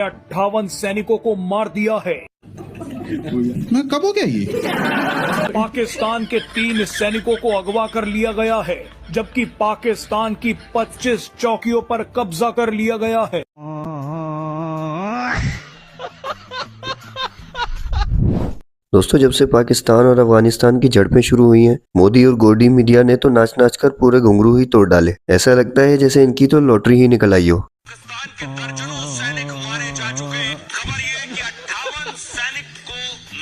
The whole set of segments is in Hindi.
58 सैनिकों को मार दिया है। मैं कब हो गया ये? पाकिस्तान के 3 सैनिकों को अगवा कर लिया गया है, जबकि पाकिस्तान की 25 चौकियों पर कब्जा कर लिया गया है। दोस्तों, जब से पाकिस्तान और अफगानिस्तान की झड़पें शुरू हुई हैं, मोदी और गोदी मीडिया ने तो नाच नाच कर पूरे घुंघरू ही तोड़ डाले। ऐसा लगता है जैसे इनकी तो लॉटरी ही निकल आई हो। पाकिस्तान के दर्जनों सैनिक मारे जा चुके हैं। खबर ये है कि 58 सैनिक को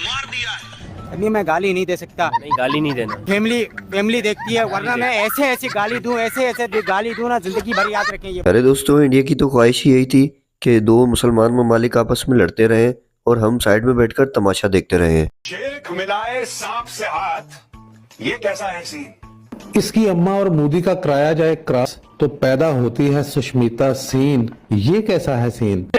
मार दिया है। नहीं, मैं गाली नहीं दे सकता। नहीं, गाली नहीं देना। फैमिली देखती है, वरना मैं ऐसे गाली दूं, ऐसे गाली दूं ना, जिंदगी भर याद रखें ये। अरे दोस्तों, इंडिया की तो ख्वाहिश ही यही थी कि 2 मुसलमान ममालिक आपस में लड़ते रहे और हम साइड में बैठकर तमाशा देखते रहे। शेख मिलाए सांप से हाथ, ये कैसा है सीन? इसकी अम्मा और मोदी का कराया जाए क्रॉस तो पैदा होती है सुष्मिता सेन। ये कैसा है सीन?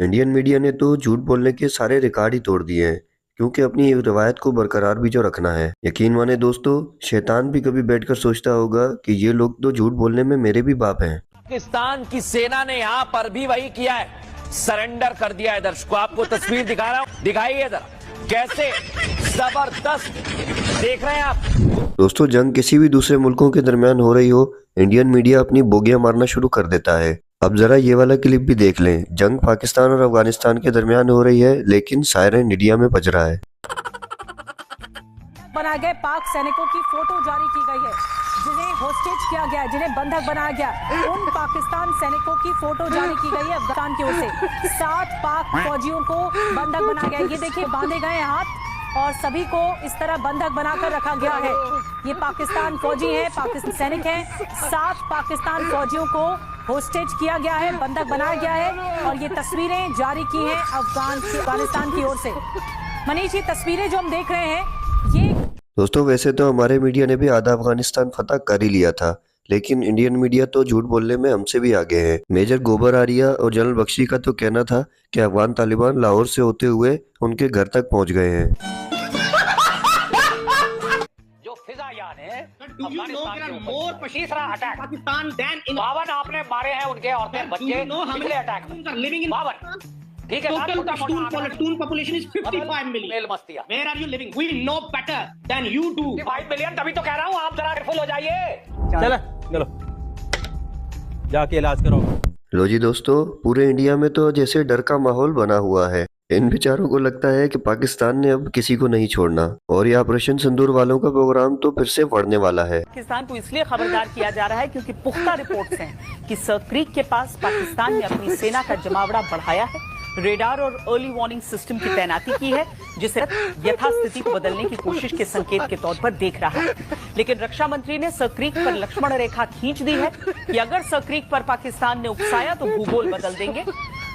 इंडियन मीडिया ने तो झूठ बोलने के सारे रिकॉर्ड ही तोड़ दिए हैं, क्योंकि अपनी रवायत को बरकरार भी जो रखना है। यकीन माने दोस्तों, शैतान भी कभी बैठकर सोचता होगा कि ये लोग तो झूठ बोलने में मेरे भी बाप हैं। पाकिस्तान की सेना ने यहाँ पर भी वही किया है, सरेंडर कर दिया है। दर्शकों, आपको तस्वीर दिखा रहा हूँ, दिखाइए जरा कैसे जबरदस्त देख रहे हैं आप। दोस्तों, जंग किसी भी दूसरे मुल्कों के दरमियान हो रही हो, इंडियन मीडिया अपनी बोगियां मारना शुरू कर देता है। अब जरा ये वाला क्लिप भी देख लें। जंग पाकिस्तान और अफगानिस्तान के दरमियान हो रही है, लेकिन सायरन इंडिया में बज रहा है। बनाए गए पाक सैनिकों की फोटो जारी की गई है, जिन्हें होस्टेज किया गया, जिन्हें बंधक बनाया गया। उन पाकिस्तान सैनिकों की फोटो जारी की गई है अफगानिस्तान की ओर से। 7 पाक फौजियों को बंधक बनाया गया। ये देखिए, बांधे गए हाथ और सभी को इस तरह बंधक बनाकर रखा गया है। ये पाकिस्तान फौजी हैं, पाकिस्तान सैनिक हैं। 7 पाकिस्तान फौजियों को होस्टेज किया गया है, बंधक बनाया गया है और ये तस्वीरें जारी की हैं अफगानिस्तान की ओर से। मनीष, ये तस्वीरें जो हम देख रहे हैं, ये दोस्तों, वैसे तो हमारे मीडिया ने भी आधा अफगानिस्तान फतह कर ही लिया था, लेकिन इंडियन मीडिया तो झूठ बोलने में हमसे भी आगे है। मेजर गोबर आरिया और जनरल बख्शी का तो कहना था कि अफगान तालिबान लाहौर से होते हुए उनके घर तक पहुंच गए हैं। जो फिजायान है, तीसरा अटैक पाकिस्तान, 52 आपने मारे हैं उनके औरतें बच्चे पिछले अटैक में। 52, ठीक है। Platoon population is 55 million. मेल मस्तिया। Where are you living? We know better than you do. 5 million, तभी तो कह रहा हूँ आप जरा केयरफुल हो जाइए। चलो जाके इलाज करो। लो जी दोस्तों, पूरे इंडिया में तो जैसे डर का माहौल बना हुआ है। इन बेचारों को लगता है कि पाकिस्तान ने अब किसी को नहीं छोड़ना, और ये ऑपरेशन सिंदूर वालों का प्रोग्राम तो फिर से बढ़ने वाला है। पाकिस्तान को इसलिए खबरदार किया जा रहा है क्योंकि पुख्ता रिपोर्ट्स हैं कि सक्रीक के पास पाकिस्तान ने अपनी सेना का जमावड़ा बढ़ाया है, रेडार और अर्ली वार्निंग सिस्टम की तैनाती की है, जिसे यथास्थिति को बदलने की कोशिश के संकेत के तौर पर देख रहा है। लेकिन रक्षा मंत्री ने सक्रीक पर लक्ष्मण रेखा खींच दी है कि अगर सक्रीक पर पाकिस्तान ने उकसाया तो भूगोल बदल देंगे।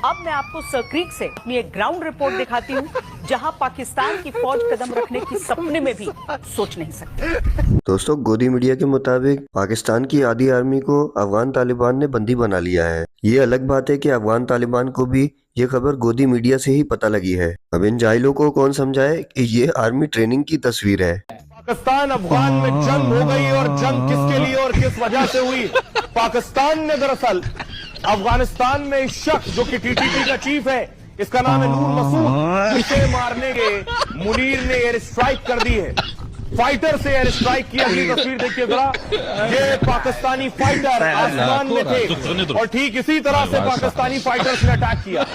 अब मैं आपको सक्रीक से अपनी एक ग्राउंड रिपोर्ट दिखाती हूँ, जहां पाकिस्तान की फौज कदम रखने की सपने में भी सोच नहीं सकते। दोस्तों, गोदी मीडिया के मुताबिक पाकिस्तान की आधी आर्मी को अफगान तालिबान ने बंदी बना लिया है। ये अलग बात है कि अफगान तालिबान को भी ये खबर गोदी मीडिया से ही पता लगी है। अब इन जाहिलों को कौन समझाए कि ये आर्मी ट्रेनिंग की तस्वीर है। पाकिस्तान अफगान में जंग हो गई, और जंग किसके लिए और किस वजह से हुई? पाकिस्तान ने दरअसल अफगानिस्तान में शख्स जो कि टीटीपी का चीफ है, इसका नाम है नूर मसूद, इसे मारने के मुनीर ने एयर स्ट्राइक कर दी है। फाइटर से एयर स्ट्राइक की। अगली तस्वीर देखिए जरा, ये पाकिस्तानी फाइटर आसमान में थे और ठीक इसी तरह से पाकिस्तानी फाइटर्स ने अटैक किया।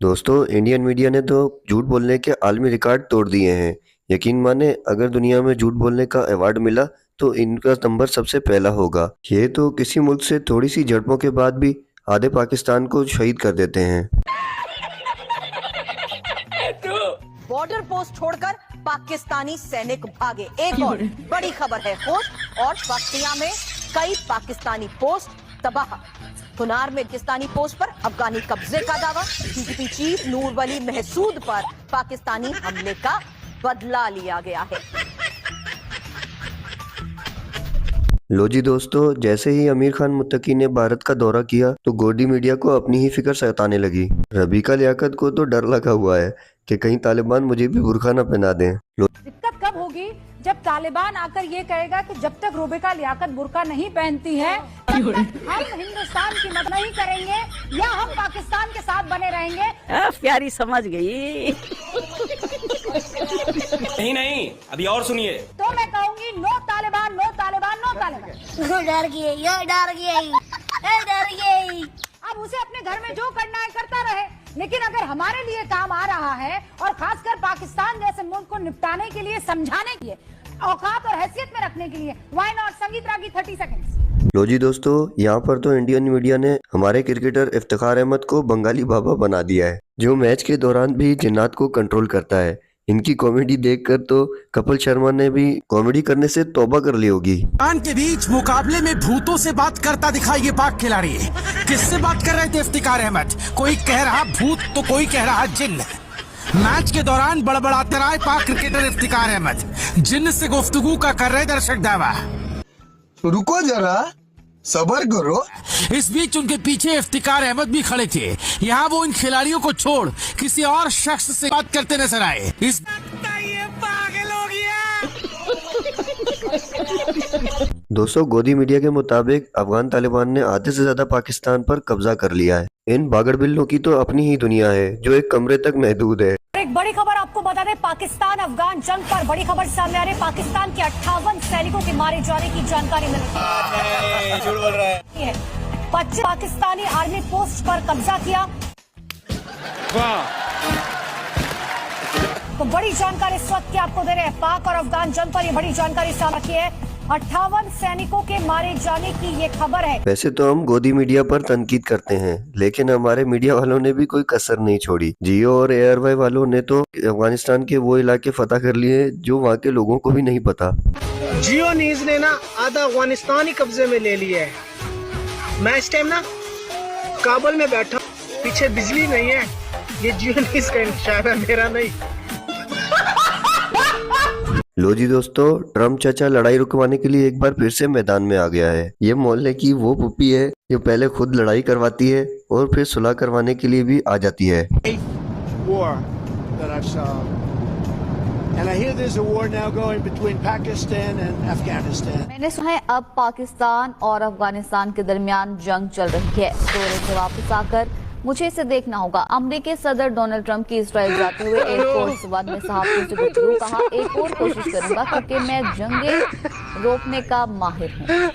दोस्तों, इंडियन मीडिया ने तो झूठ बोलने के आलमी रिकॉर्ड तोड़ दिए हैं। यकीन माने, अगर दुनिया में झूठ बोलने का अवार्ड मिला तो इनका नंबर सबसे पहला होगा। ये तो किसी मुल्क से थोड़ी सी झड़पों के बाद भी आधे पाकिस्तान को शहीद कर देते हैं। बॉर्डर पोस्ट छोड़कर पाकिस्तानी सैनिक भागे। एक और बड़ी खबर है, होश और बख्तियां में कई पाकिस्तानी पोस्ट तबाह। हुनार में पाकिस्तानी पोस्ट पर अफगानी कब्जे का दावा। टीटीपी चीफ नूर वली महसूद पर पाकिस्तानी हमले का बदला लिया गया है। लो जी दोस्तों, जैसे ही आमिर खान मुत्तकी ने भारत का दौरा किया तो गोदी मीडिया को अपनी ही फिक्र सताने लगी। रबीका लियाकत को तो डर लगा हुआ है कि कहीं तालिबान मुझे भी बुर्का न पहना दें। दिक्कत कब होगी जब तालिबान आकर ये कहेगा कि जब तक रुबिका लियाकत बुर्का नहीं पहनती है तब तक हम हिंदुस्तान की मदद नहीं करेंगे या हम पाकिस्तान के साथ बने रहेंगे। प्यारी समझ गई। नहीं अभी और सुनिए। तो मैं कहूंगी no Taliban, no Taliban, no Taliban. डर गई। अब उसे अपने घर में जो करना है करता रहे, लेकिन अगर हमारे लिए काम आ रहा है और खासकर पाकिस्तान जैसे मुल्क को निपटाने के लिए, समझाने के लिए, औकात और हैसियत में रखने के लिए, व्हाई नॉट? संगीत रागी 30 सेकंड्स। लो जी दोस्तों, यहाँ पर तो इंडियन मीडिया ने हमारे क्रिकेटर इफ्तिखार अहमद को बंगाली बाबा बना दिया है, जो मैच के दौरान भी जिन्नात को कंट्रोल करता है। इनकी कॉमेडी देखकर तो कपिल शर्मा ने भी कॉमेडी करने से तौबा कर ली होगी। पाकिस्तान के बीच मुकाबले में भूतों से बात करता दिखा ये पाक खिलाड़ी। किससे बात कर रहे थे इफ्तिखार अहमद? कोई कह रहा भूत तो कोई कह रहा जिन्न। मैच के दौरान बड़बड़ाते रहे पाक क्रिकेटर इफ्तिखार अहमद। जिन्न से गुफ्तगू का कर रहे दर्शक दावा। रुको जरा, सबर करो। इस बीच उनके पीछे इफ्तिखार अहमद भी खड़े थे। यहाँ वो इन खिलाड़ियों को छोड़ किसी और शख्स से बात करते नजर आए। इस दोस्तों, गोदी मीडिया के मुताबिक अफगान तालिबान ने आधे से ज्यादा पाकिस्तान पर कब्जा कर लिया है। इन बागड़ बिल्लों की तो अपनी ही दुनिया है जो एक कमरे तक महदूद है। एक बड़ी खबर आपको बता दें, पाकिस्तान अफगान जंग पर बड़ी खबर सामने आ रही है। पाकिस्तान के 58 सैनिकों के मारे जाने की जानकारी मिल रही है। 25 पाकिस्तानी आर्मी पोस्ट पर कब्जा किया। तो बड़ी जानकारी इस वक्त की आपको दे रहे हैं। पाक और अफगान जंग पर ये बड़ी जानकारी सामने रखी है। 58 सैनिकों के मारे जाने की ये खबर है। वैसे तो हम गोदी मीडिया पर तनकीद करते हैं, लेकिन हमारे मीडिया वालों ने भी कोई कसर नहीं छोड़ी। जियो और एयरवाई वालों ने तो अफगानिस्तान के वो इलाके फतह कर लिए जो वहाँ के लोगों को भी नहीं पता। जियो न्यूज ने ना आधा अफगानिस्तान ही कब्जे में ले लिया है। मैं इस टाइम ना काबुल में बैठा, पीछे बिजली नहीं है। ये जियो न्यूज का इशारा मेरा नहीं। लो जी दोस्तों, ट्रम्प चाचा लड़ाई रुकवाने के लिए एक बार फिर से मैदान में आ गया है। ये मोहल्ले की वो पुप्पी है जो पहले खुद लड़ाई करवाती है और फिर सुलह करवाने के लिए भी आ जाती है। मैंने सुना है अब पाकिस्तान और अफगानिस्तान के दरमियान जंग चल रही है। दौरे से वापस आकर मुझे इसे देखना होगा। अमेरिकी सदर डोनाल्ड ट्रंप की इजराइल जाते हुए एयरफोर्स वन में सहाफ़ियों से गुफ्तगू। कहा, एक और कोशिश करूंगा क्योंकि मैं जंगे रोकने का माहिर हूँ।